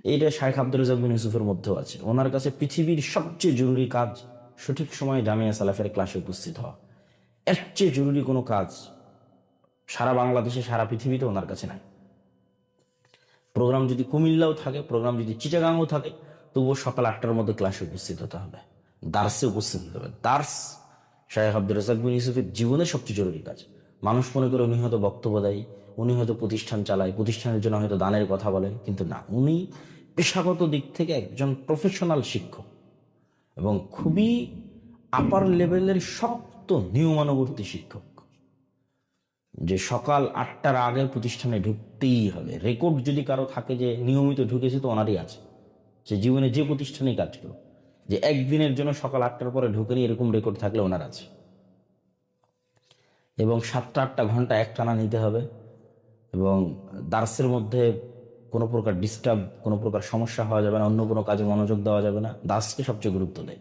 এইটা শাইখ আব্দুর রাজ্জাক বিন ইউসুফের মধ্যেও আছে। ওনার কাছে পৃথিবীর সবচেয়ে জরুরি কাজ সঠিক সময়ে জামিয়া সালাফের ক্লাসে উপস্থিত হওয়া। এর চেয়ে জরুরি কোনো কাজ সারা বাংলাদেশে, সারা পৃথিবীতে ওনার কাছে নাই। প্রোগ্রাম যদি কুমিল্লাও থাকে, প্রোগ্রাম যদি চিটাগাংও থাকে, তবুও সকাল 8টার মধ্যে ক্লাসে উপস্থিত হতে হবে, দার্সে উপস্থিত হতে হবে। দার্স শাইখ আব্দুর রাজ্জাক বিন ইউসুফের জীবনের সবচেয়ে জরুরি কাজ। মানুষ মনে করে উনি হয়তো বক্তব্য দেয়, উনি হয়তো প্রতিষ্ঠান চালায়, প্রতিষ্ঠানের জন্য হয়তো দানের কথা বলেন, কিন্তু না, উনি পেশাগত দিক থেকে একজন প্রফেশনাল শিক্ষক এবং খুবই আপার লেভেলের শক্ত নিয়মানুবর্তী শিক্ষক, যে সকাল 8টার আগে প্রতিষ্ঠানে ঢুকতেই হবে। রেকর্ড যদি কারো থাকে যে নিয়মিত ঢুকেছে, তো ওনারই আছে। সে জীবনে যে প্রতিষ্ঠানেই কাজ করো, যে একদিনের জন্য সকাল 8টার পরে ঢুকেনি, এরকম রেকর্ড থাকলে ওনার আছে। এবং 7-8 ঘন্টা একটানা নিতে হবে, এবং দার্সের মধ্যে কোনো প্রকার ডিস্টার্ব, কোনো প্রকার সমস্যা হওয়া যাবে না, অন্য কোনো কাজে মনোযোগ দেওয়া যাবে না। দার্সকে সবচেয়ে গুরুত্ব দেয়।